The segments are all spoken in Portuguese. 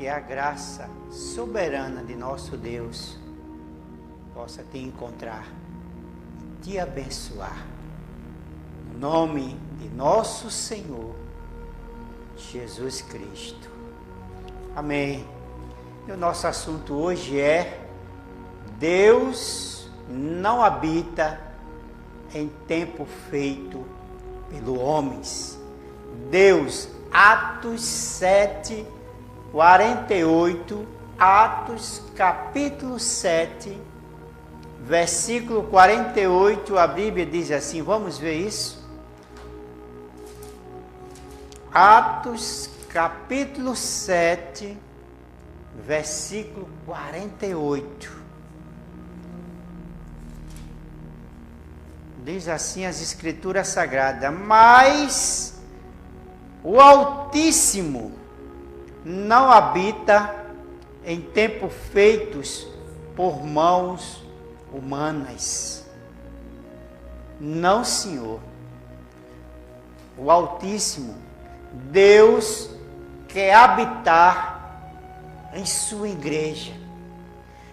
que a graça soberana de nosso Deus possa te encontrar, te abençoar. No nome de nosso Senhor Jesus Cristo. Amém. E o nosso assunto hoje é: Deus não habita em tempo feito pelos homens. Deus, Atos 7, 48, Atos capítulo 7, versículo 48, a Bíblia diz assim, vamos ver isso? Atos capítulo 7, versículo 48. Diz assim as Escrituras Sagradas: mas o Altíssimo não habita em tempos feitos por mãos humanas. Não, Senhor. O Altíssimo, Deus, quer habitar em sua igreja.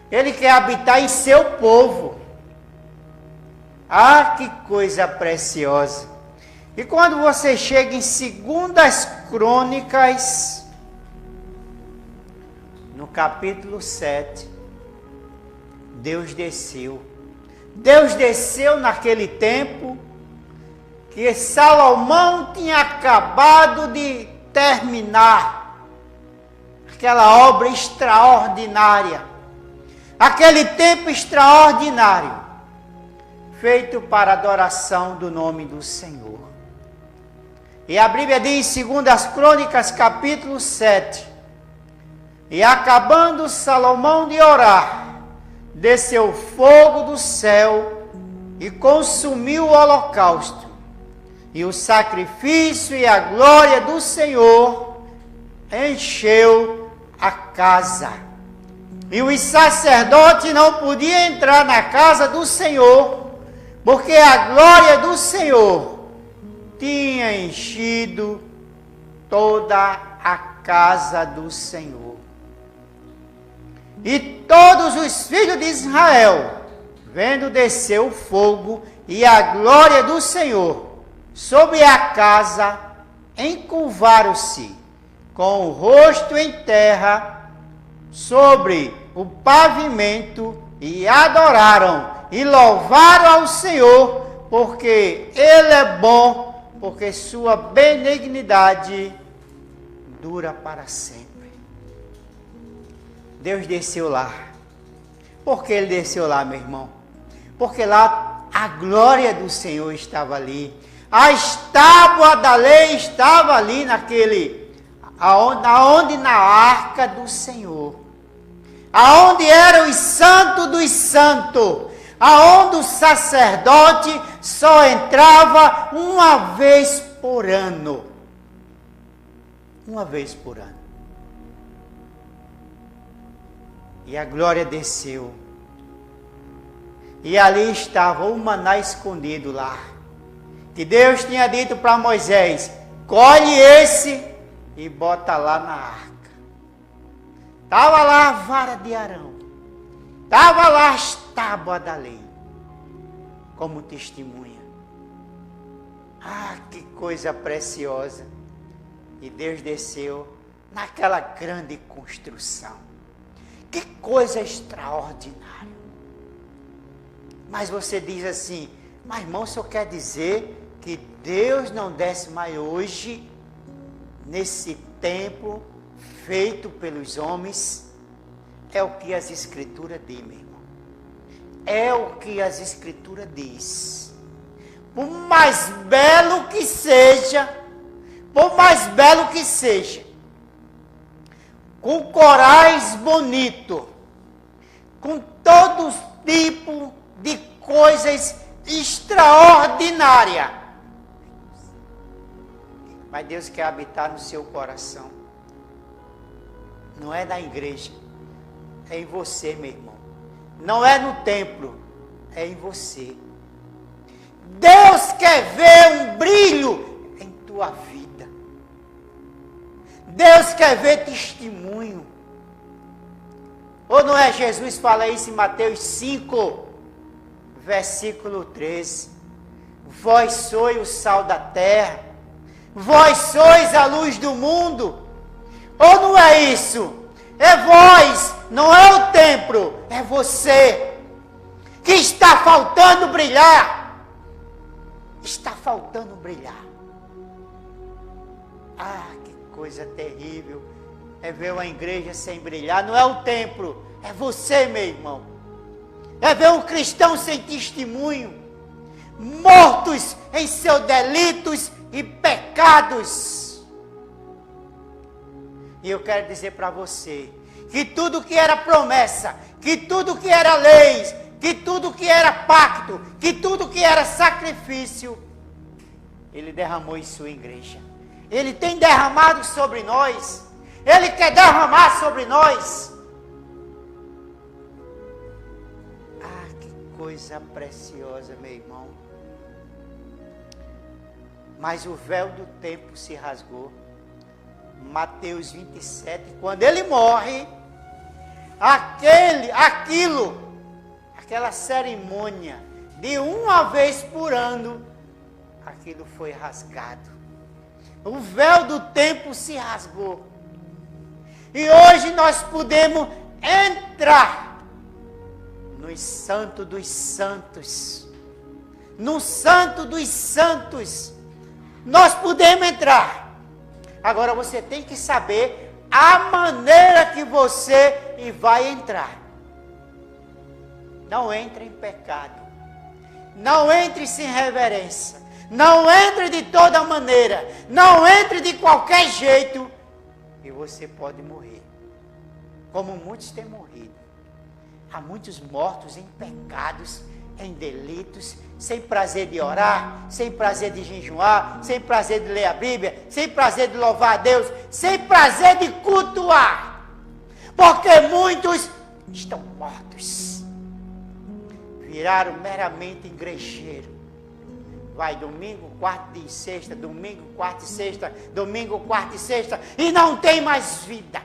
Ele quer habitar em seu povo. Ah, que coisa preciosa! E quando você chega em 2 Crônicas, no capítulo 7, Deus desceu. Deus desceu naquele tempo que Salomão tinha acabado de terminar aquela obra extraordinária. Aquele tempo extraordinário feito para adoração do nome do Senhor. E a Bíblia diz em 2 Crônicas, capítulo 7, e acabando Salomão de orar, desceu fogo do céu e consumiu o holocausto, e o sacrifício e a glória do Senhor encheu a casa. E os sacerdotes não podiam entrar na casa do Senhor, porque a glória do Senhor tinha enchido toda a casa do Senhor. E todos os filhos de Israel, vendo descer o fogo e a glória do Senhor sobre a casa, encurvaram-se com o rosto em terra sobre o pavimento e adoraram e louvaram ao Senhor, porque Ele é bom, porque sua benignidade dura para sempre. Deus desceu lá. Por que Ele desceu lá, meu irmão? Porque lá a glória do Senhor estava ali. A tábua da lei estava ali aonde na arca do Senhor. Aonde eram os santos dos santos. Aonde o sacerdote só entrava uma vez por ano. Uma vez por ano. E a glória desceu. E ali estava o maná escondido lá. Que Deus tinha dito para Moisés: colhe esse e bota lá na arca. Estava lá a vara de Arão. Estava lá as tábuas da lei. Como testemunha. Ah, que coisa preciosa. E Deus desceu naquela grande construção. Que coisa extraordinária. Mas você diz assim: mas irmão, o senhor quer dizer que Deus não desce mais hoje, nesse templo feito pelos homens? É o que as Escrituras dizem, meu irmão. É o que as Escrituras dizem. Por mais belo que seja, com corais bonito, com todo tipo de coisas extraordinárias, mas Deus quer habitar no seu coração. Não é na igreja, é em você, meu irmão. Não é no templo, é em você. Deus quer ver um brilho em tua vida. Deus quer ver testemunho. Ou não é Jesus que fala isso em Mateus 5, versículo 13? Vós sois o sal da terra, vós sois a luz do mundo. Ou não é isso? É vós, não é o templo, é você que está faltando brilhar. Está faltando brilhar. Ah, que coisa terrível é ver uma igreja sem brilhar. Não é o templo, é você, meu irmão. É ver um cristão sem testemunho, mortos em seus delitos e pecados. E eu quero dizer para você que tudo que era promessa, que tudo que era lei, que tudo que era pacto, que tudo que era sacrifício, Ele derramou em sua igreja. Ele tem derramado sobre nós. Ele quer derramar sobre nós. Ah, que coisa preciosa, meu irmão. Mas o véu do tempo se rasgou. Mateus 27, quando ele morre, aquela cerimônia de uma vez por ano, aquilo foi rasgado. O véu do tempo se rasgou. E hoje nós podemos entrar no Santo dos Santos. No Santo dos Santos. Nós podemos entrar. Agora você tem que saber a maneira que você vai entrar. Não entre em pecado. Não entre sem reverência. Não entre de toda maneira. Não entre de qualquer jeito. E você pode morrer. Como muitos têm morrido. Há muitos mortos em pecados, em delitos, sem prazer de orar, sem prazer de jejuar, sem prazer de ler a Bíblia, sem prazer de louvar a Deus, sem prazer de cultuar. Porque muitos estão mortos. Viraram meramente igrejeiro. Vai domingo, quarta e sexta, domingo, quarta e sexta, domingo, quarta e sexta, e não tem mais vida.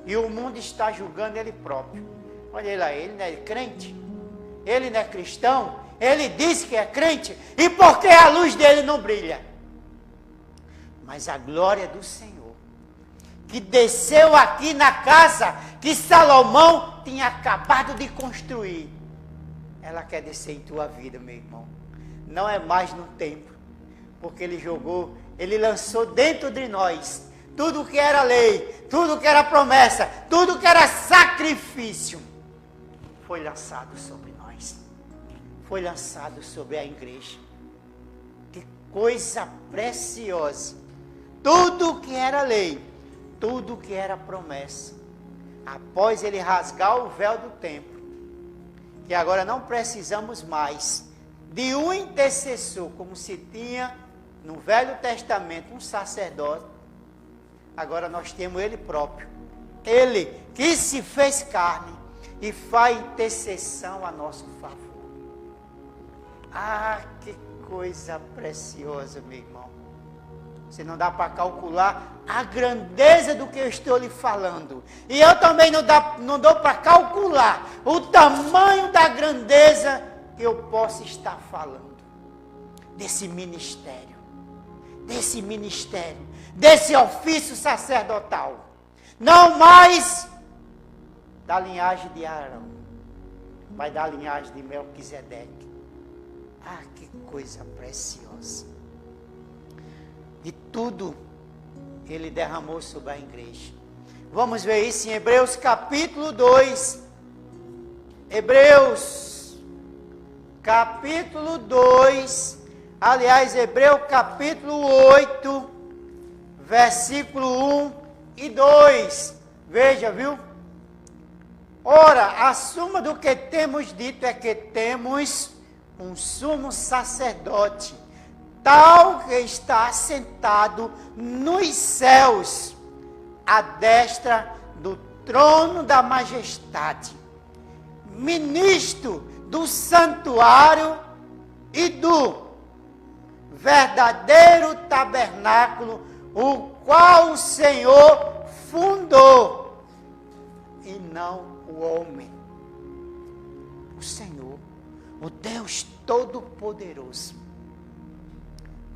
E o mundo está julgando ele próprio. Olha lá, ele não é crente, ele não é cristão, ele diz que é crente, e por que a luz dele não brilha? Mas a glória do Senhor, que desceu aqui na casa que Salomão tinha acabado de construir, ela quer descer em tua vida, meu irmão. Não é mais no templo, porque ele lançou dentro de nós tudo que era lei, tudo que era promessa, tudo que era sacrifício, foi lançado sobre nós, foi lançado sobre a igreja. Que coisa preciosa! Tudo que era lei, tudo que era promessa, após ele rasgar o véu do templo, que agora não precisamos mais de um intercessor, como se tinha no Velho Testamento um sacerdote. Agora nós temos ele próprio, ele que se fez carne e faz intercessão a nosso favor. Ah, que coisa preciosa, meu irmão. Você não dá para calcular a grandeza do que eu estou lhe falando. E eu também não dou para calcular o tamanho da grandeza que eu posso estar falando. Desse ministério, desse ofício sacerdotal. Não mais da linhagem de Arão, mas da linhagem de Melquisedeque. Ah, que coisa preciosa. De tudo ele derramou sobre a igreja. Vamos ver isso em Hebreus capítulo 2. Hebreus capítulo 2. Aliás, Hebreus capítulo 8, versículo 1 e 2. Veja, viu? Ora, a suma do que temos dito é que temos um sumo sacerdote, tal que está assentado nos céus, à destra do trono da majestade, ministro do santuário e do verdadeiro tabernáculo, o qual o Senhor fundou. não o homem. O Senhor, o Deus Todo-Poderoso,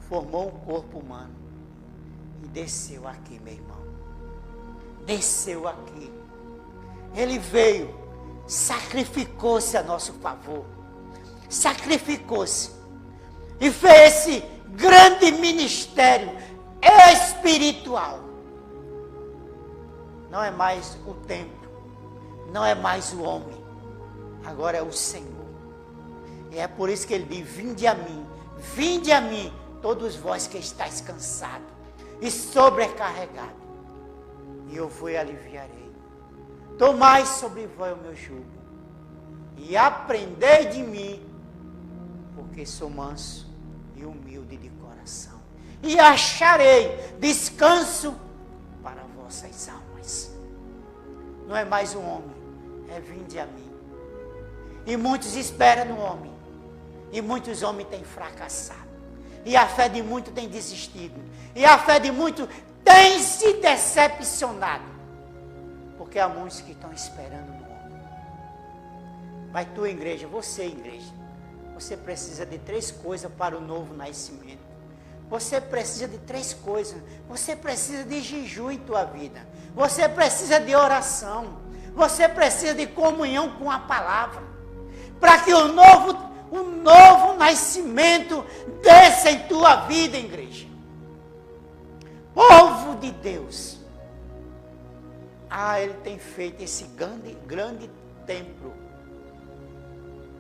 formou um corpo humano e desceu aqui, meu irmão. Desceu aqui. Ele veio, sacrificou-se a nosso favor. Sacrificou-se. E fez esse grande ministério espiritual. Não é mais o templo, não é mais o homem, agora é o Senhor. E é por isso que ele diz: vinde a mim, todos vós que estáis cansados e sobrecarregados, e eu vos aliviarei. Tomai sobre vós o meu jugo, e aprendei de mim, porque sou manso e humilde de coração, e acharei descanso para vossas almas. Não é mais um homem, é vinde a mim. E muitos esperam no homem, e muitos homens têm fracassado, e a fé de muitos tem desistido, e a fé de muitos tem se decepcionado, porque há muitos que estão esperando no homem. Mas tu, igreja, você precisa de 3 coisas para o novo nascimento. Você precisa de 3 coisas. Você precisa de jejum em tua vida. Você precisa de oração. Você precisa de comunhão com a palavra. Para que o novo nascimento desça em tua vida, igreja. Povo de Deus. Ele tem feito esse grande templo.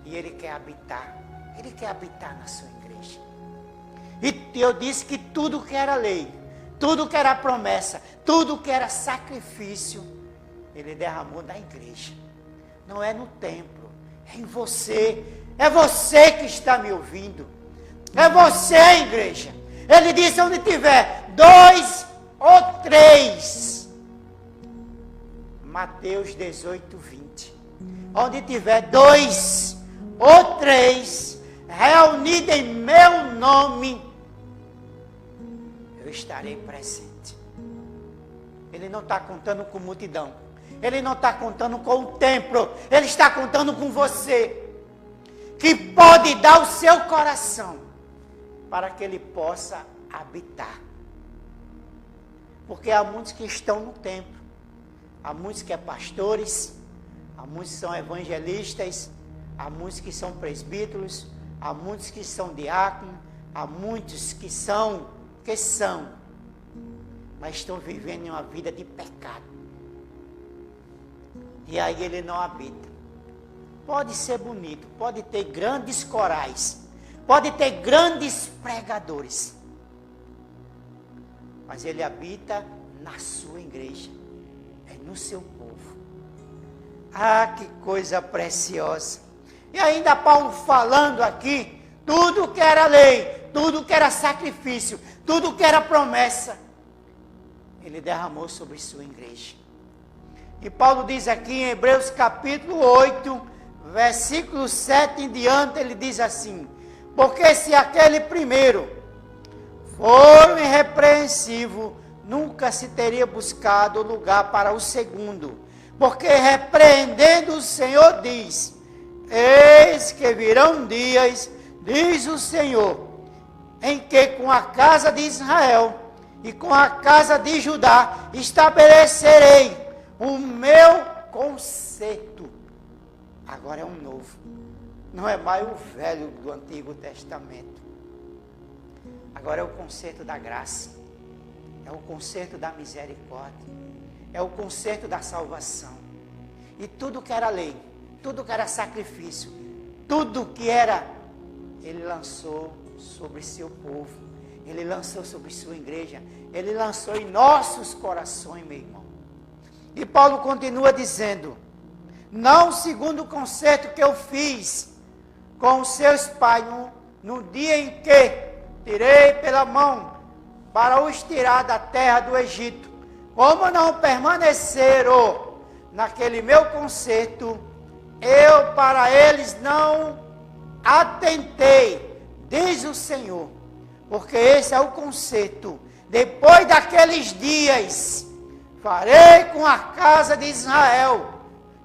E Ele quer habitar. Ele quer habitar na sua igreja. E eu disse que tudo que era lei, tudo que era promessa, tudo que era sacrifício, Ele derramou na igreja. Não é no templo, é em você. É você que está me ouvindo. É você, igreja. Ele disse: onde tiver 2 ou 3. Mateus 18, 20. Onde tiver 2 ou 3 reunidos em meu nome, eu estarei presente. Ele não está contando com multidão. Ele não está contando com o templo. Ele está contando com você, que pode dar o seu coração para que Ele possa habitar. Porque há muitos que estão no templo. Há muitos que são pastores. Há muitos que são evangelistas. Há muitos que são presbíteros. Há muitos que são diáconos. Há muitos que são, mas estão vivendo uma vida de pecado. E aí Ele não habita. Pode ser bonito, pode ter grandes corais, pode ter grandes pregadores, mas Ele habita na sua igreja, é no seu povo. Que coisa preciosa. E ainda Paulo falando aqui, tudo que era lei, tudo que era sacrifício, tudo que era promessa, Ele derramou sobre sua igreja. E Paulo diz aqui em Hebreus capítulo 8, versículo 7 em diante, ele diz assim: porque se aquele primeiro for irrepreensível, nunca se teria buscado lugar para o segundo. Porque repreendendo o Senhor diz: eis que virão dias, diz o Senhor, em que com a casa de Israel e com a casa de Judá estabelecerei o meu conserto. Agora é um novo. Não é mais o velho do Antigo Testamento. Agora é o conserto da graça. É o conserto da misericórdia. É o conserto da salvação. E tudo que era lei, tudo que era sacrifício, tudo que era, Ele lançou sobre seu povo. Ele lançou sobre sua igreja. Ele lançou em nossos corações, meu irmão. E Paulo continua dizendo: não segundo o concerto que eu fiz com os seus pais no dia em que tirei pela mão para os tirar da terra do Egito, como não permaneceram naquele meu concerto, eu para eles não atentei, diz o Senhor, porque esse é o concerto. Depois daqueles dias, farei com a casa de Israel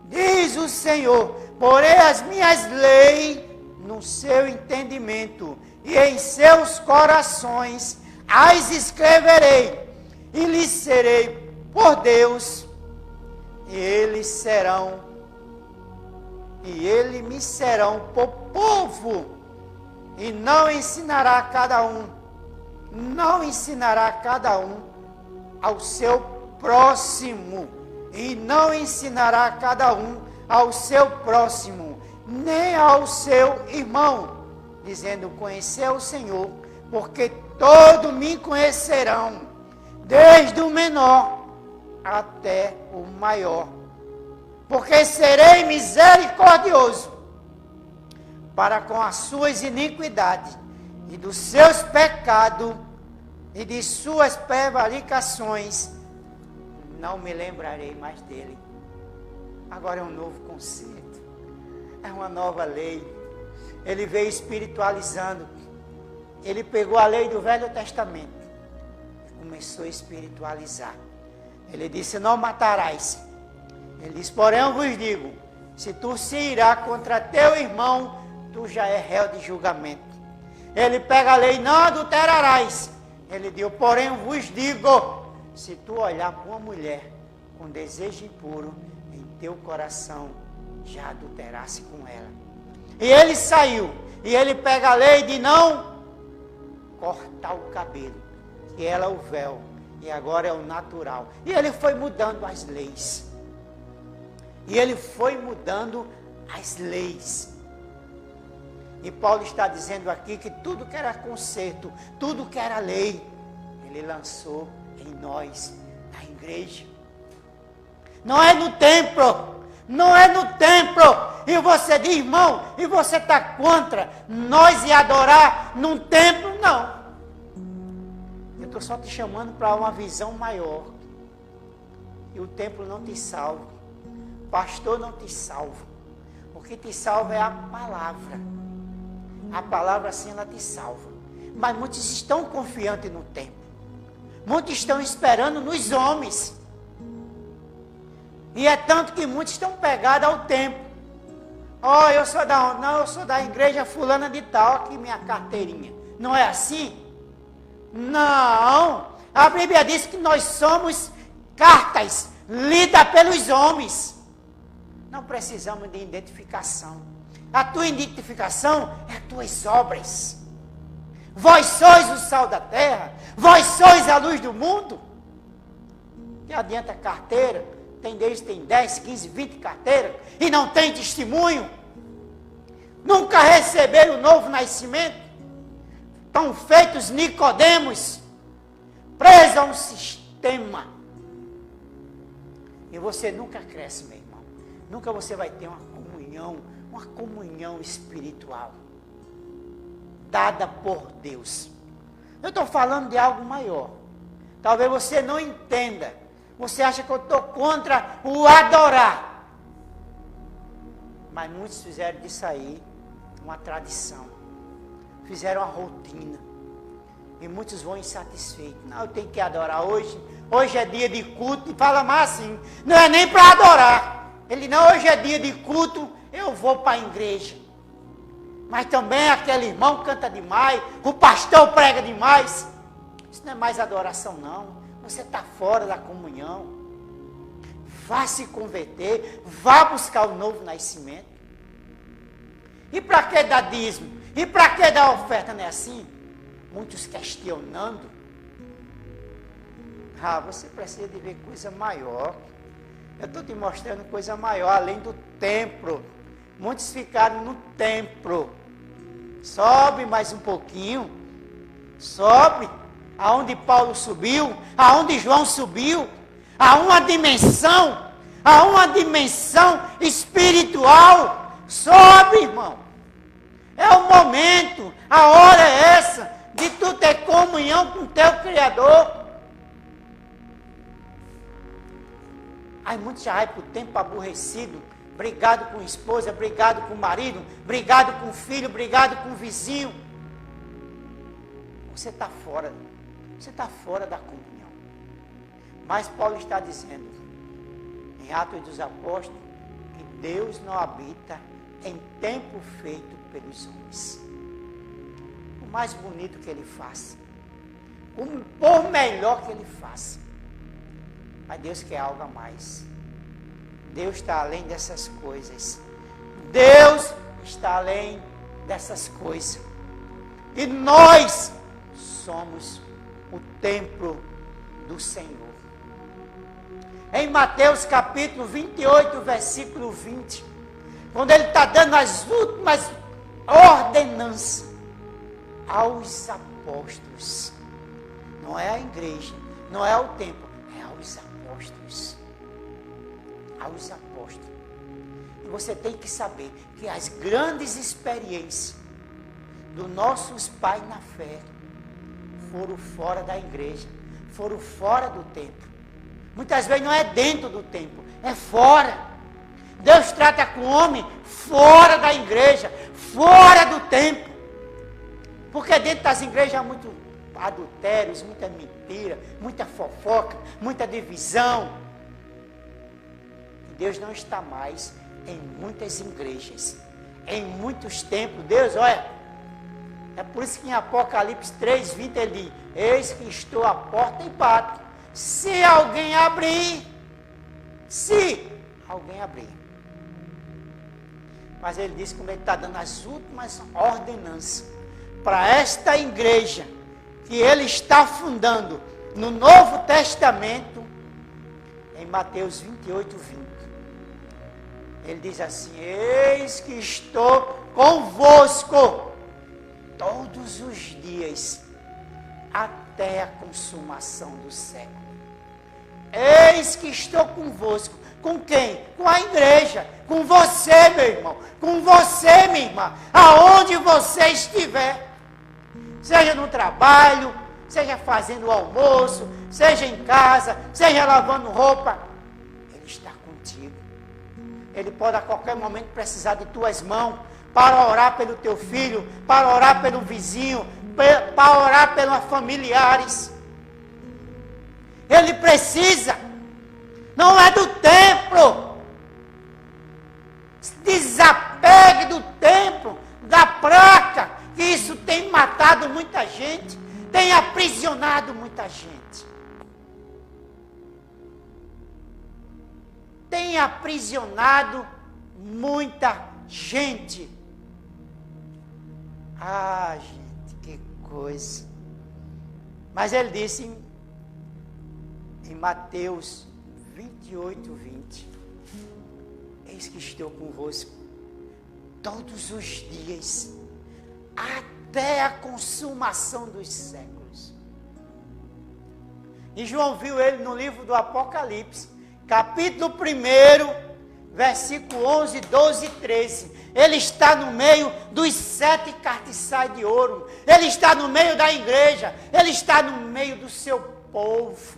Diz o Senhor: porei as minhas leis no seu entendimento, e em seus corações as escreverei, e lhes serei por Deus, e eles me serão por povo, e não ensinará cada um ao seu próximo, nem ao seu irmão, dizendo: conheceu o Senhor, porque todos me conhecerão, desde o menor até o maior, porque serei misericordioso para com as suas iniquidades, e dos seus pecados e de suas prevaricações não me lembrarei mais dele. Agora é um novo conceito, é uma nova lei. Ele veio espiritualizando. Ele pegou a lei do Velho Testamento e começou a espiritualizar. Ele disse: não matarás. Ele disse: porém eu vos digo, se tu se irá contra teu irmão, tu já é réu de julgamento. Ele pega a lei: não adulterarás. Ele diz: porém eu vos digo, se tu olhar para uma mulher com desejo impuro, em teu coração já adulterasse com ela. E ele saiu, e ele pega a lei de não cortar o cabelo, que era o véu, e agora é o natural. E ele foi mudando as leis. E Paulo está dizendo aqui que tudo que era conserto, tudo que era lei, ele lançou em nós, na igreja. Não é no templo. E você diz: irmão, e você está contra nós e adorar num templo? Não. Eu estou só te chamando para uma visão maior. E o templo não te salva. O pastor não te salva. O que te salva é a palavra. A palavra sim, ela te salva. Mas muitos estão confiantes no templo. Muitos estão esperando nos homens. E é tanto que muitos estão pegados ao templo. Eu sou da onde? Não, eu sou da igreja fulana de tal, aqui minha carteirinha. Não é assim? Não. A Bíblia diz que nós somos cartas lidas pelos homens. Não precisamos de identificação. A tua identificação é as tuas obras. Vós sois o sal da terra. Vós sois a luz do mundo. Que adianta carteira? Tem 10, 15, 20 carteiras e não tem testemunho. Nunca receberam o novo nascimento. Estão feitos Nicodemos, presos a um sistema. E você nunca cresce, meu irmão. Nunca você vai ter uma comunhão espiritual dada por Deus. Eu estou falando de algo maior. Talvez você não entenda. Você acha que eu estou contra o adorar. Mas muitos fizeram disso aí uma tradição. Fizeram uma rotina. E muitos vão insatisfeitos. Não, eu tenho que adorar hoje. Hoje é dia de culto. E fala mais assim, não é nem para adorar. Ele: não, hoje é dia de culto, eu vou para a igreja. Mas também aquele irmão canta demais, o pastor prega demais. Isso não é mais adoração, não. Você está fora da comunhão. Vá se converter, vá buscar o novo nascimento. E para que dar dízimo? E para que dar oferta? Não é assim? Muitos questionando. Você precisa de ver coisa maior. Eu estou te mostrando coisa maior, além do templo. Muitos ficaram no templo. Sobe mais um pouquinho. Sobe. Aonde Paulo subiu, aonde João subiu, a uma dimensão espiritual. Sobe, irmão. É o momento, a hora é essa, de tu ter comunhão com o teu Criador. Aí muitos já vai para o tempo aborrecido, brigado com a esposa, brigado com o marido, brigado com o filho, brigado com o vizinho. Você está fora da comunhão. Mas Paulo está dizendo, em Atos dos Apóstolos, que Deus não habita em templo feito pelos homens. Por mais bonito que ele faça, por melhor que ele faça, mas Deus quer algo a mais. Deus está além dessas coisas. Deus está além dessas coisas. E nós somos o templo do Senhor. Em Mateus capítulo 28, versículo 20, quando ele está dando as últimas ordenanças aos apóstolos, não é a igreja, não é o templo, é aos apóstolos. Aos apóstolos. E você tem que saber que as grandes experiências dos nossos pais na fé foram fora da igreja, foram fora do templo. Muitas vezes não é dentro do templo, é fora. Deus trata com o homem fora da igreja, fora do templo. Porque dentro das igrejas há muito adultérios, muita mentira, muita fofoca, muita divisão. E Deus não está mais em muitas igrejas, em muitos templos. Deus, olha, é por isso que em Apocalipse 3:20 ele diz: eis que estou à porta e bato. Se alguém abrir, mas ele disse, como ele está dando as últimas ordenanças para esta igreja que ele está fundando no Novo Testamento, em Mateus 28:20, ele diz assim: eis que estou convosco todos os dias até a consumação do século. Eis que estou convosco. Com quem? Com a igreja. Com você, meu irmão. Com você, minha irmã. Aonde você estiver. Seja no trabalho, seja fazendo o almoço, seja em casa, seja lavando roupa. Ele está contigo. Ele pode a qualquer momento precisar de tuas mãos para orar pelo teu filho, para orar pelo vizinho, para orar pelos familiares. Ele precisa. Não é do templo. Desapegue do templo, da placa, que isso tem matado muita gente, tem aprisionado muita gente. Tem aprisionado muita gente. Ah, gente, que coisa. Mas ele disse em Mateus 28:20, eis que estou convosco todos os dias, até a consumação dos séculos. E João viu ele no livro do Apocalipse, capítulo 1, versículo 11, 12 e 13. Ele está no meio dos 7 castiçais de ouro. Ele está no meio da igreja. Ele está no meio do seu povo.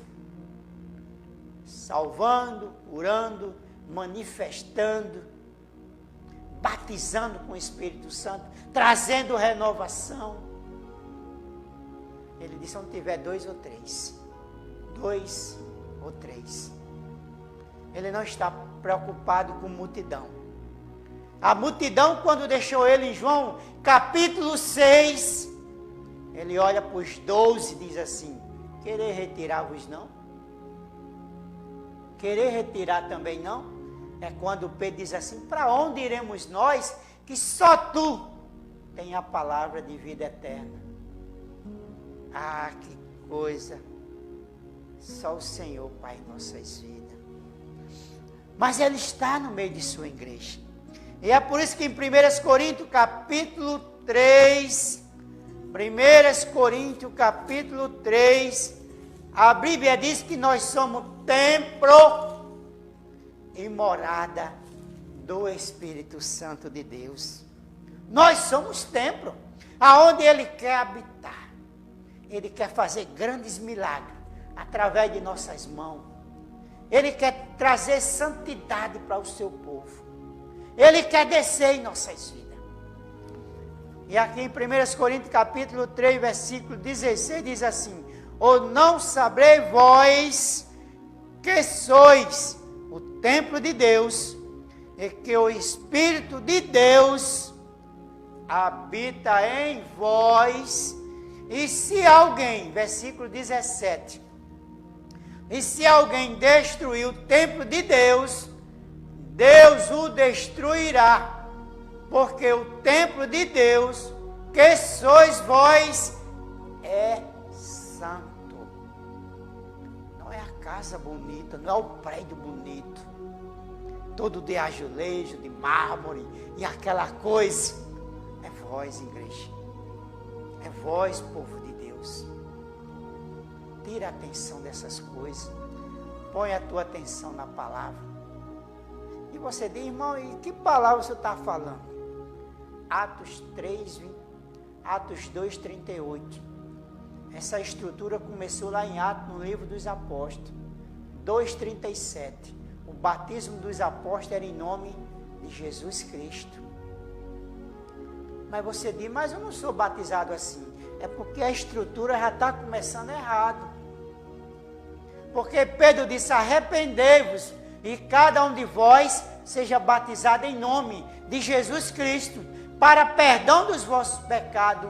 Salvando, curando, manifestando, batizando com o Espírito Santo, trazendo renovação. Ele disse: onde tiver 2 ou 3. 2 ou 3. Ele não está preocupado com multidão. A multidão, quando deixou ele em João, capítulo 6, ele olha para os 12 e diz assim: querer retirar-vos não? Querer retirar também não? É quando Pedro diz assim: para onde iremos nós, que só tu tem a palavra de vida eterna? Ah, que coisa! Só o Senhor, Pai, em nossas vidas. Mas Ele está no meio de sua igreja. E é por isso que em 1 Coríntios capítulo 3, 1 Coríntios capítulo 3, a Bíblia diz que nós somos templo e morada do Espírito Santo de Deus. Nós somos templo, aonde Ele quer habitar. Ele quer fazer grandes milagres através de nossas mãos. Ele quer trazer santidade para o seu povo. Ele quer descer em nossas vidas. E aqui em 1 Coríntios capítulo 3, versículo 16, diz assim: ou não sabeis vós que sois o templo de Deus, é que o Espírito de Deus habita em vós. E se alguém, versículo 17, e se alguém destruir o templo de Deus, Deus o destruirá, porque o templo de Deus, que sois vós, é santo. Não é a casa bonita, não é o prédio bonito, todo de azulejo, de mármore e aquela coisa. É vós, igreja. É vós, povo de Deus. Tira a atenção dessas coisas. Põe a tua atenção na palavra. E você diz, irmão, e que palavra você está falando? Atos 2, 38. Essa estrutura começou lá em Atos, no livro dos Apóstolos. 2,37. O batismo dos apóstolos era em nome de Jesus Cristo. Mas você diz, mas eu não sou batizado assim. É porque a estrutura já está começando errado. Porque Pedro disse, arrependei-vos e cada um de vós seja batizado em nome de Jesus Cristo para perdão dos vossos pecados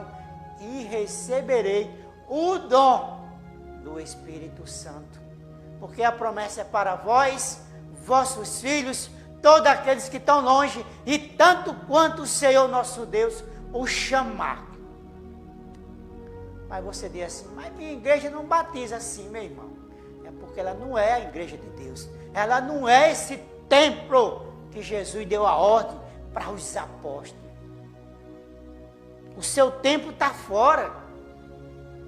e receberei o dom do Espírito Santo. Porque a promessa é para vós, vossos filhos, todos aqueles que estão longe, e tanto quanto o Senhor nosso Deus o chamar. Mas você diz assim, mas minha igreja não batiza assim, meu irmão. É porque ela não é a igreja de Deus. Ela não é esse templo que Jesus deu a ordem para os apóstolos. O seu templo está fora.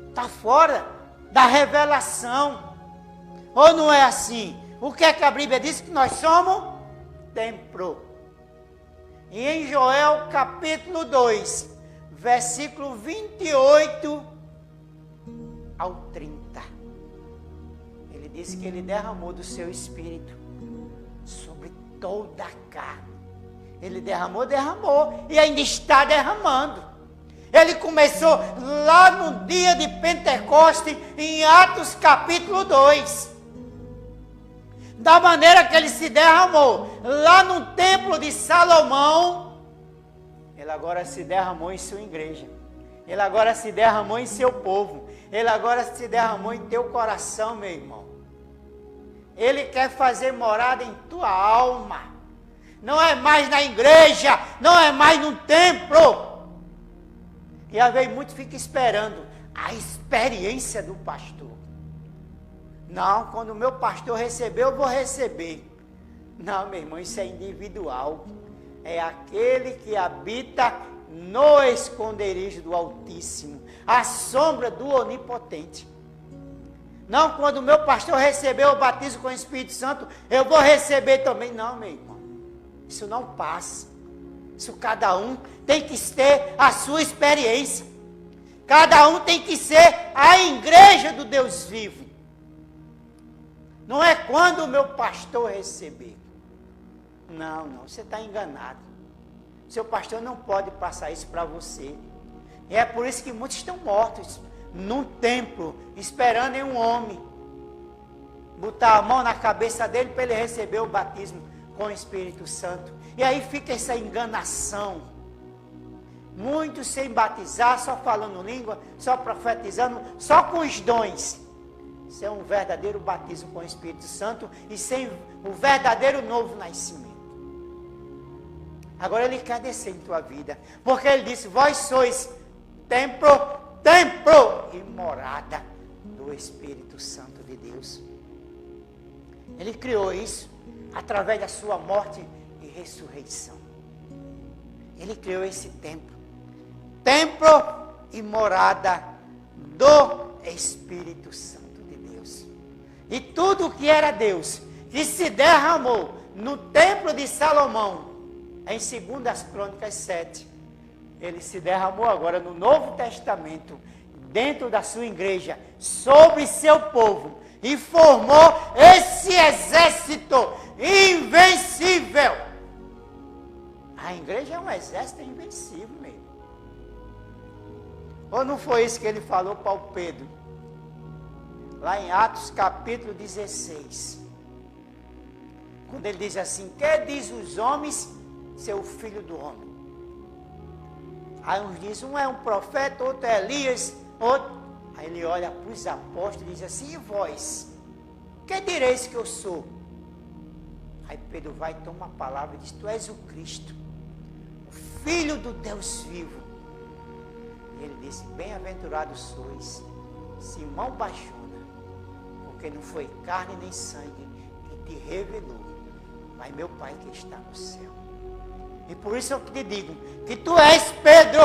Está fora da revelação. Ou não é assim? O que é que a Bíblia diz? Que nós somos templo. E em Joel capítulo 2, versículo 28 ao 30, ele disse que ele derramou do seu Espírito sobre toda a carne. Ele derramou, e ainda está derramando. Ele começou lá no dia de Pentecostes, em Atos capítulo 2. Da maneira que ele se derramou lá no templo de Salomão, ele agora se derramou em sua igreja. Ele agora se derramou em seu povo. Ele agora se derramou em teu coração, meu irmão. Ele quer fazer morada em tua alma. Não é mais na igreja, não é mais no templo. E às vezes muito fica esperando a experiência do pastor. Não, quando o meu pastor receber, eu vou receber. Não, meu irmão, isso é individual. É aquele que habita no esconderijo do Altíssimo, à sombra do Onipotente. Não, quando o meu pastor receber o batismo com o Espírito Santo, eu vou receber também. Não, meu irmão, isso não passa. Isso cada um tem que ter a sua experiência. Cada um tem que ser a igreja do Deus vivo. Não é quando o meu pastor receber. Não, você está enganado. Seu pastor não pode passar isso para você. E é por isso que muitos estão mortos num templo, esperando em um homem botar a mão na cabeça dele para ele receber o batismo com o Espírito Santo. E aí fica essa enganação. Muitos sem batizar, só falando língua, só profetizando, só com os dons. Isso é um verdadeiro batismo com o Espírito Santo e sem o verdadeiro novo nascimento. Agora ele quer descer em tua vida, porque ele disse, vós sois templo e morada do Espírito Santo de Deus. Ele criou isso através da sua morte e ressurreição. Ele criou esse templo e morada do Espírito Santo. E tudo que era Deus, que se derramou no templo de Salomão, em 2 Crônicas 7, ele se derramou agora no Novo Testamento, dentro da sua igreja, sobre seu povo, e formou esse exército invencível. A igreja é um exército invencível mesmo. Ou não foi isso que ele falou para o Pedro? Lá em Atos capítulo 16, Quando ele diz assim, que diz os homens ser o filho do homem? Aí uns dizem, um é um profeta, outro é Elias, outro. Aí ele olha para os apóstolos e diz assim, e vós? Que direis que eu sou? Aí Pedro vai, toma a palavra e diz, tu és o Cristo, o Filho do Deus vivo. E ele disse, bem-aventurados sois, Simão Barjona, porque não foi carne nem sangue que te revelou, mas meu Pai que está no céu. E por isso eu te digo, que tu és Pedro.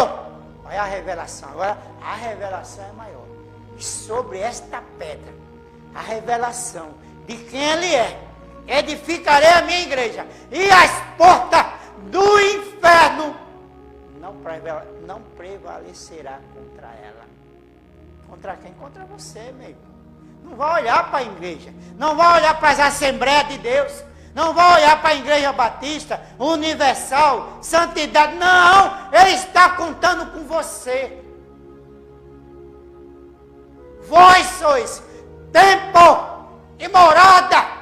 Olha a revelação, agora a revelação é maior. E sobre esta pedra, a revelação de quem ele é, edificarei a minha igreja, e as portas do inferno não prevalecerá contra ela. Contra quem? Contra você, meu irmão. Não vai olhar para a igreja, não vai olhar para as Assembleias de Deus, não vai olhar para a Igreja Batista, Universal, Santidade, não, ele está contando com você. Vós sois templo e morada.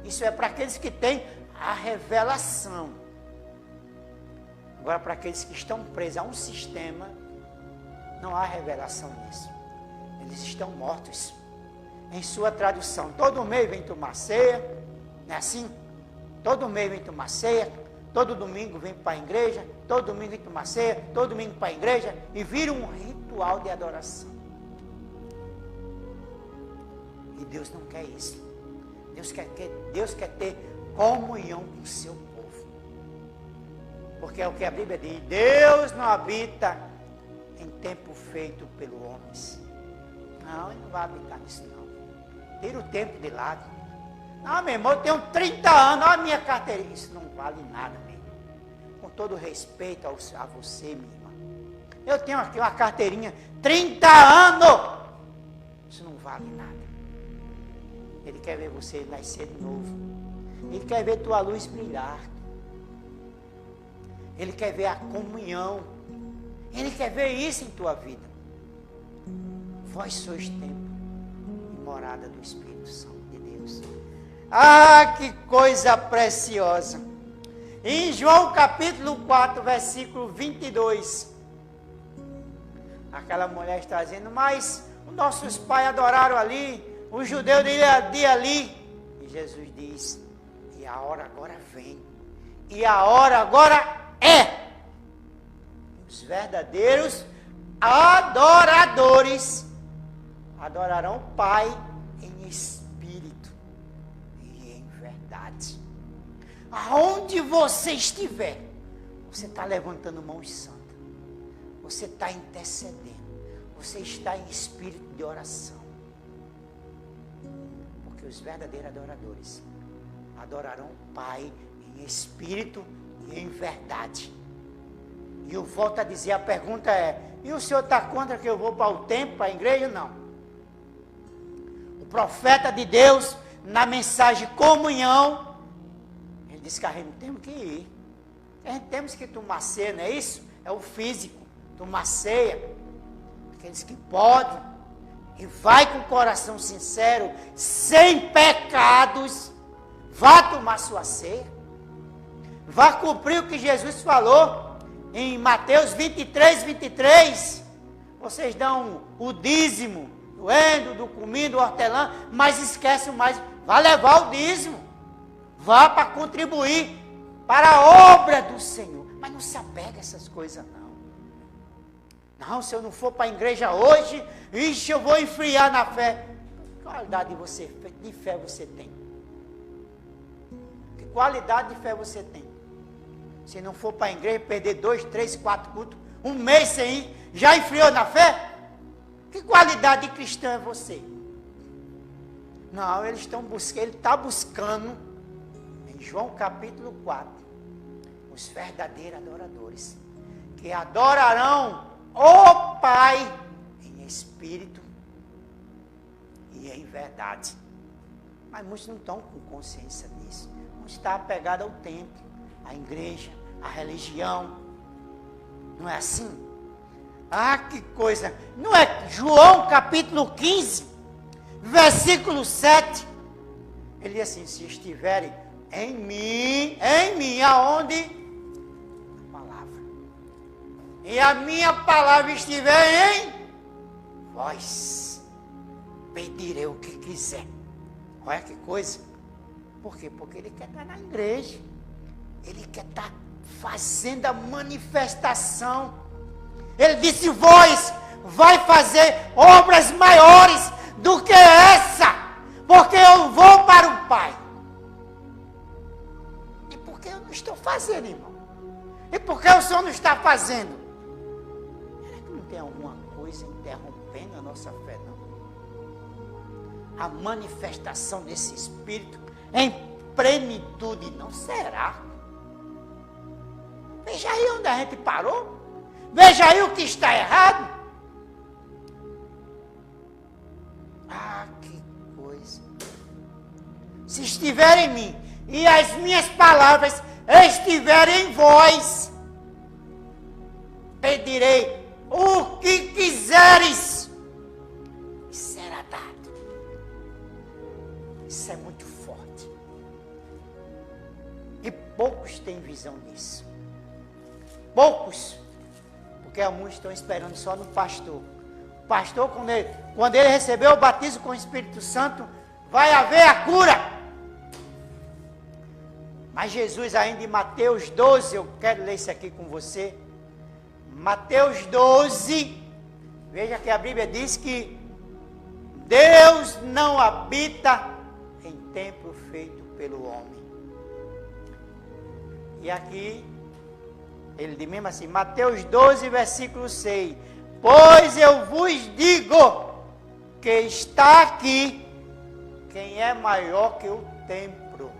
Isso é para aqueles que têm a revelação. Agora, para aqueles que estão presos a um sistema, não há revelação nisso. Eles estão mortos. Em sua tradução, todo mês vem tomar ceia, não é assim? Todo mês vem tomar ceia, todo domingo vem para a igreja, todo domingo vem tomar ceia, todo domingo para a igreja, e vira um ritual de adoração. E Deus não quer isso. Deus quer ter comunhão com o seu povo. Porque é o que a Bíblia diz, Deus não habita em tempo feito pelo homem. Não, ele não vai habitar nisso não. Tira o tempo de lado. Não, meu irmão, eu tenho 30 anos, olha a minha carteirinha. Isso não vale nada, meu irmão. Com todo respeito a você, minha irmã. Eu tenho aqui uma carteirinha, 30 anos. Isso não vale nada. Ele quer ver você nascer de novo. Ele quer ver tua luz brilhar. Ele quer ver a comunhão. Ele quer ver isso em tua vida. Vós sois templo e morada do Espírito Santo de Deus. Ah, que coisa preciosa. Em João capítulo 4, versículo 22. Aquela mulher está dizendo, mas os nossos pais adoraram ali, os judeus de ali. E Jesus diz, e a hora agora vem. E a hora agora é. Os verdadeiros adoradores adorarão o Pai em espírito e em verdade. Aonde você estiver, você está levantando mãos santas, você está intercedendo, você está em espírito de oração. Porque os verdadeiros adoradores adorarão o Pai em espírito e em verdade. E eu volto a dizer, a pergunta é, e o senhor está contra que eu vou para o templo, para a igreja? Não. O profeta de Deus, na mensagem comunhão, ele disse que a gente não temos que ir. A gente temos que tomar ceia, não é isso? É o físico, tomar ceia. Aqueles que podem, e vai com o coração sincero, sem pecados, vá tomar sua ceia. Vá cumprir o que Jesus falou. Em Mateus 23, 23, vocês dão o dízimo, do endo, do cominho, do hortelã, mas esquecem mais, vá levar o dízimo, vá para contribuir para a obra do Senhor, mas não se apega a essas coisas não. Não, se eu não for para a igreja hoje, ixi, eu vou enfriar na fé. Que qualidade de fé você tem? Que qualidade de fé você tem? Se não for para a igreja, perder 2, 3, 4 cultos, um mês sem ir, já enfriou na fé? Que qualidade de cristão é você? Não, ele está buscando, em João capítulo 4, os verdadeiros adoradores, que adorarão o Pai em espírito e em verdade. Mas muitos não estão com consciência disso. Muitos estão apegados ao templo, à igreja, à religião. Não é assim? Ah, que coisa! Não é João capítulo 15, versículo 7. Ele diz assim, se estiverem Em mim, aonde? A palavra. E a minha palavra estiver em vós, pedirei o que quiser. Olha que coisa. Por quê? Porque ele quer estar na igreja. Ele quer estar fazendo a manifestação. Ele disse, vós vai fazer obras maiores do que essa, porque eu vou para o Pai. E por que eu não estou fazendo, irmão? E por que o Senhor não está fazendo? Será que não tem alguma coisa interrompendo a nossa fé, não? A manifestação desse Espírito em plenitude, não será? Veja aí onde a gente parou. Veja aí o que está errado. Ah, que coisa. Se estiver em mim e as minhas palavras estiverem em vós, pedirei o que quiseres e será dado. Isso é muito forte. E poucos têm visão disso. Poucos. Porque alguns estão esperando só no pastor. O pastor, quando ele recebeu o batismo com o Espírito Santo, vai haver a cura. Mas Jesus ainda em Mateus 12, eu quero ler isso aqui com você. Mateus 12, veja que a Bíblia diz que Deus não habita em templo feito pelo homem. E aqui ele diz mesmo assim, Mateus 12, versículo 6. Pois eu vos digo que está aqui quem é maior que o templo.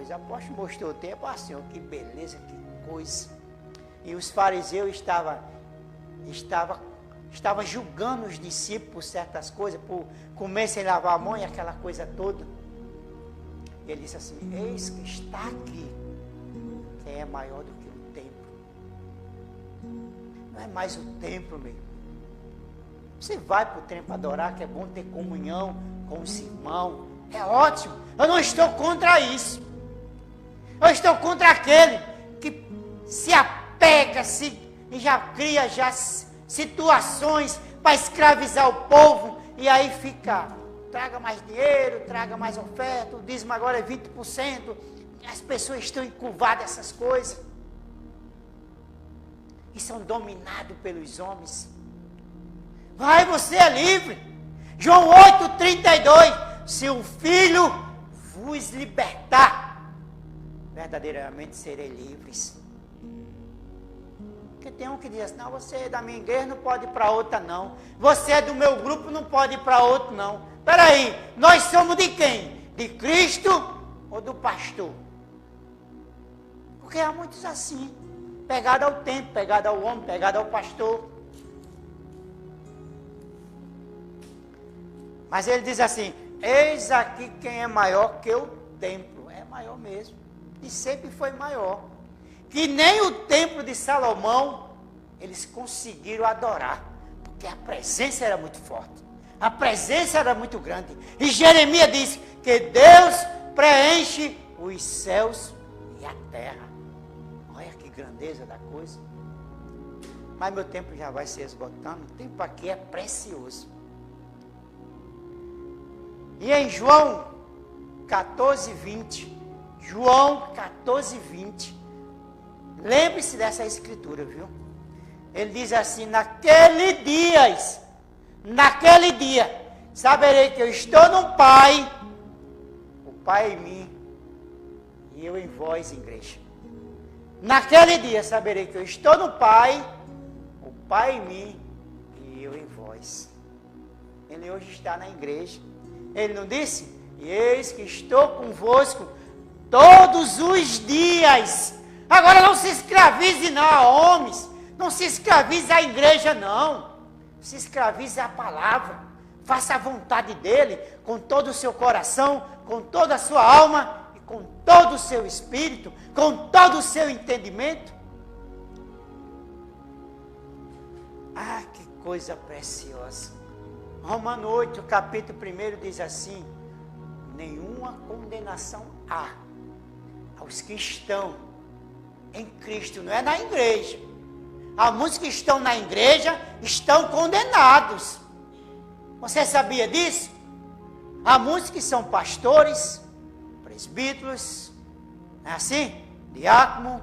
Os apóstolos mostrou o templo assim, que beleza, que coisa. E os fariseus estavam julgando os discípulos por certas coisas, por comer sem lavar a mão e aquela coisa toda. E ele disse assim, eis que está aqui quem é maior do que o templo. Não é mais o templo, meu irmão. Você vai para o templo adorar, que é bom ter comunhão com os irmãos. É ótimo. Eu não estou contra isso. Eu estou contra aquele que se apega e já cria situações para escravizar o povo. E aí fica, traga mais dinheiro, traga mais oferta, o dízimo agora é 20%. As pessoas estão encurvadas essas coisas. E são dominados pelos homens. Vai, você é livre. João 8,32. Se o Filho vos libertar, verdadeiramente serei livres. Porque tem um que diz assim, não, você é da minha igreja, não pode ir para outra não. Você é do meu grupo, não pode ir para outro não. Espera aí, nós somos de quem? De Cristo ou do pastor? Porque há muitos assim, pegado ao tempo, pegado ao homem, pegado ao pastor. Mas ele diz assim, eis aqui quem é maior que o templo. É maior mesmo. E sempre foi maior. Que nem o templo de Salomão, eles conseguiram adorar. Porque a presença era muito forte. A presença era muito grande. E Jeremias disse que Deus preenche os céus e a terra. Olha que grandeza da coisa. Mas meu tempo já vai se esgotando. O tempo aqui é precioso. E em João 14, 20. João 14, 20. Lembre-se dessa escritura, viu? Ele diz assim, naquele dia, saberei que eu estou no Pai, o Pai em mim, e eu em vós, igreja. Naquele dia saberei que eu estou no Pai, o Pai em mim, e eu em vós. Ele hoje está na igreja. Ele não disse? E eis que estou convosco todos os dias. Agora não se escravize não a homens. Não se escravize à igreja não. Se escravize à palavra. Faça a vontade dele com todo o seu coração, com toda a sua alma e com todo o seu espírito, com todo o seu entendimento. Ah, que coisa preciosa. Romano 8, capítulo 1 diz assim, nenhuma condenação há aos que estão em Cristo, não é na igreja. Alguns que estão na igreja estão condenados. Você sabia disso? Há muitos que são pastores, presbíteros, não é assim? Diácono,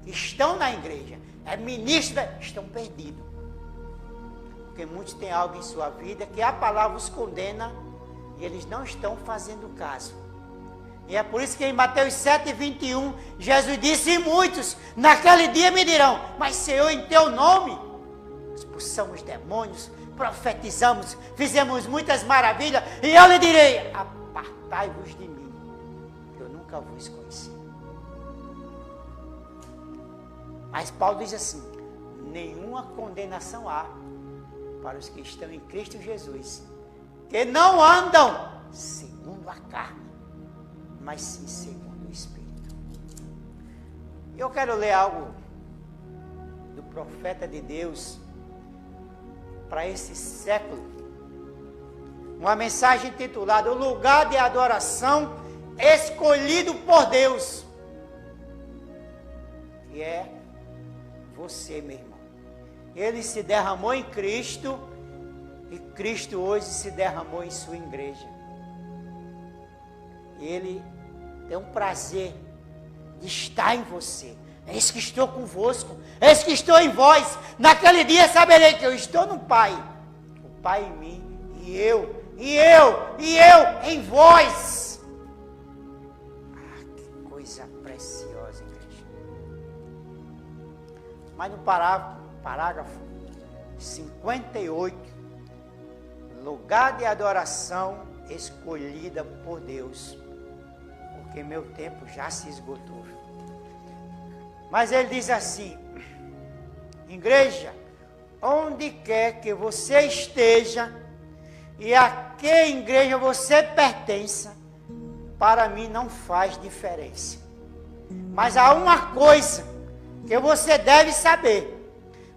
que estão na igreja, é ministro, estão perdidos. Porque muitos têm algo em sua vida que a palavra os condena e eles não estão fazendo caso. E é por isso que em Mateus 7:21, Jesus disse: e muitos naquele dia me dirão: mas Senhor, em teu nome expulsamos demônios, profetizamos, fizemos muitas maravilhas, e eu lhe direi: apartai-vos de mim, que eu nunca vos conheci. Mas Paulo diz assim: nenhuma condenação há para os que estão em Cristo Jesus, que não andam segundo a carne, mas sim segundo o Espírito. Eu quero ler algo do profeta de Deus para esse século. Uma mensagem intitulada: o lugar de adoração escolhido por Deus. Que é você, meu irmão. Ele se derramou em Cristo e Cristo hoje se derramou em sua igreja. Ele tem um prazer de estar em você. Eis que estou convosco, eis que estou em vós. Naquele dia saberei que eu estou no Pai, o Pai em mim, e eu em vós. Que coisa preciosa, igreja. Mas no parágrafo 58, lugar de adoração escolhida por Deus, porque meu tempo já se esgotou. Mas ele diz assim: igreja, onde quer que você esteja e a que igreja você pertença, para mim não faz diferença. Mas há uma coisa que você deve saber: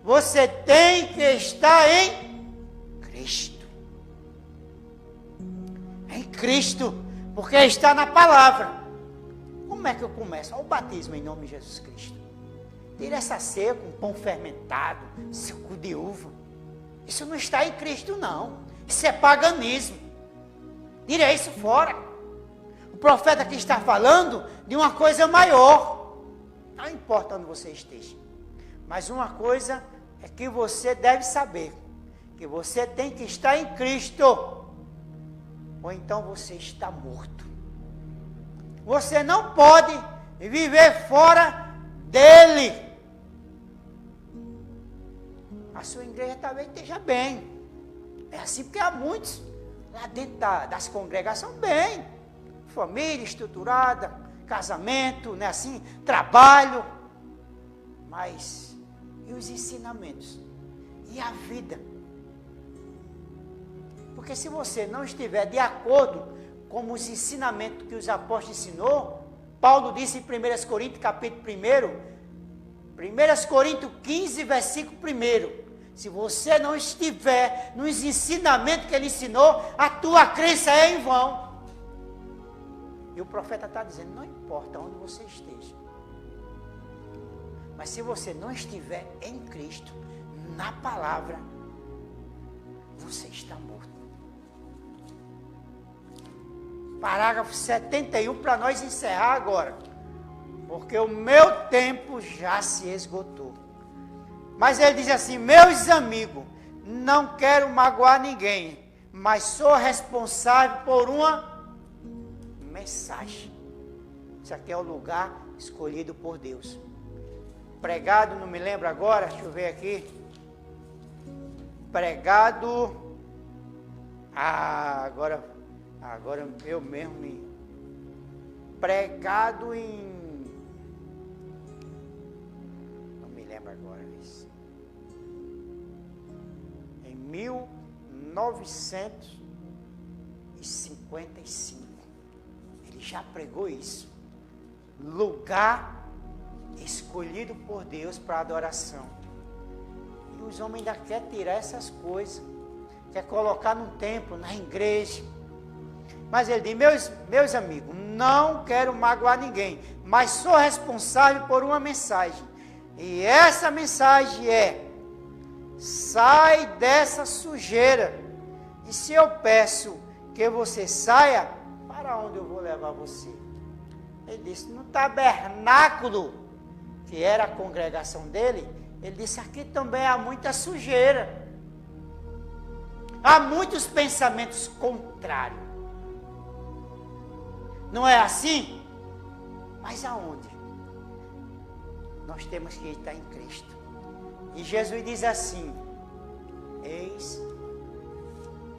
você tem que estar em Cristo. Em Cristo, porque está na palavra. Como é que eu começo? Olha o batismo em nome de Jesus Cristo. Tira essa ceia com pão fermentado, suco de uva. Isso não está em Cristo, não. Isso é paganismo. Tira isso fora. O profeta aqui está falando de uma coisa maior. Não importa onde você esteja. Mas uma coisa é que você deve saber: que você tem que estar em Cristo, ou então você está morto. Você não pode viver fora dele. A sua igreja talvez esteja bem. É assim porque há muitos lá dentro das congregações bem. Família estruturada, casamento, né, assim, trabalho. Mas e os ensinamentos? E a vida? Porque se você não estiver de acordo com os ensinamentos que os apóstolos ensinou, Paulo disse em 1 Coríntios capítulo 1 Coríntios 15, versículo 1, se você não estiver nos ensinamentos que ele ensinou, a tua crença é em vão. E o profeta está dizendo: não importa onde você esteja, mas se você não estiver em Cristo, na palavra, você está morto. Parágrafo 71, para nós encerrar agora, porque o meu tempo já se esgotou. Mas ele diz assim: meus amigos, não quero magoar ninguém, mas sou responsável por uma mensagem. Isso aqui é o lugar escolhido por Deus. Pregado, não me lembro agora, deixa eu ver aqui. Pregado, agora eu mesmo me... Pregado em... não me lembro agora isso. Em 1955. Ele já pregou isso. Lugar escolhido por Deus para adoração. E os homens ainda querem tirar essas coisas. Quer colocar num templo, na igreja. Mas ele diz, meus amigos, não quero magoar ninguém, mas sou responsável por uma mensagem. E essa mensagem é: sai dessa sujeira. E se eu peço que você saia, para onde eu vou levar você? Ele disse, no tabernáculo, que era a congregação dele, ele disse, aqui também há muita sujeira. Há muitos pensamentos contrários. Não é assim? Mas aonde? Nós temos que estar em Cristo. E Jesus diz assim, eis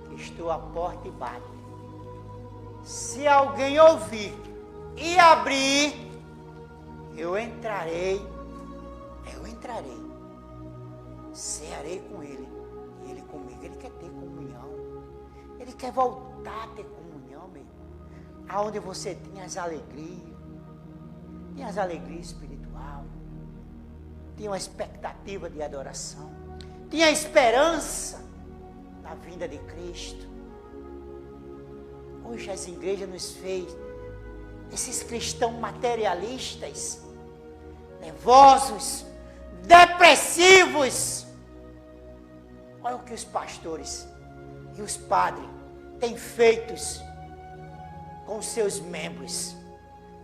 que estou à porta e bato. Se alguém ouvir e abrir, eu entrarei, cearei com ele, e ele comigo. Ele quer ter comunhão, ele quer voltar a ter comunhão, meu irmão. Aonde você tem as alegrias espiritual, tem uma expectativa de adoração, tem a esperança da vinda de Cristo. Hoje as igrejas nos fez esses cristãos materialistas, nervosos, depressivos. Olha o que os pastores e os padres têm feito com os seus membros,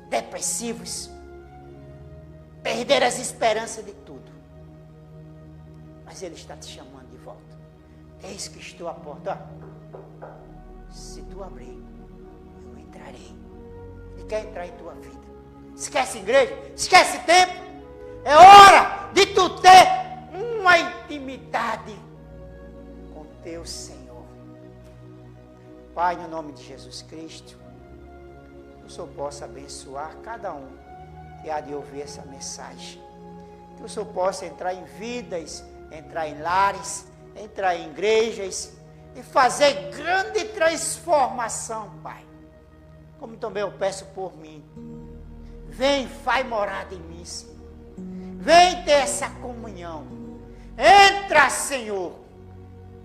depressivos, perderam as esperanças de tudo. Mas Ele está te chamando de volta. Eis que estou à porta. Se tu abrir, eu entrarei. Ele quer entrar em tua vida. Esquece igreja, esquece tempo. É hora de tu ter uma intimidade com teu Senhor. Pai, no nome de Jesus Cristo, que o Senhor possa abençoar cada um que há de ouvir essa mensagem. Que o Senhor possa entrar em vidas, entrar em lares, entrar em igrejas e fazer grande transformação, Pai. Como também eu peço por mim. Vem, faz morada em mim, Senhor. Vem ter essa comunhão. Entra, Senhor.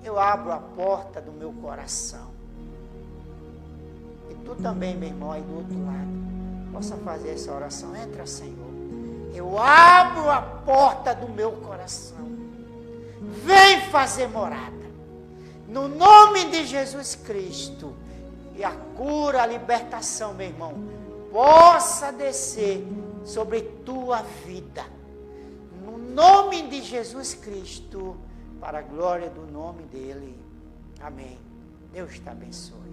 Eu abro a porta do meu coração. E tu também, meu irmão, aí do outro lado, possa fazer essa oração. Entra, Senhor. Eu abro a porta do meu coração. Vem fazer morada. No nome de Jesus Cristo. E a cura, a libertação, meu irmão, possa descer sobre tua vida. No nome de Jesus Cristo, para a glória do nome dele. Amém. Deus te abençoe.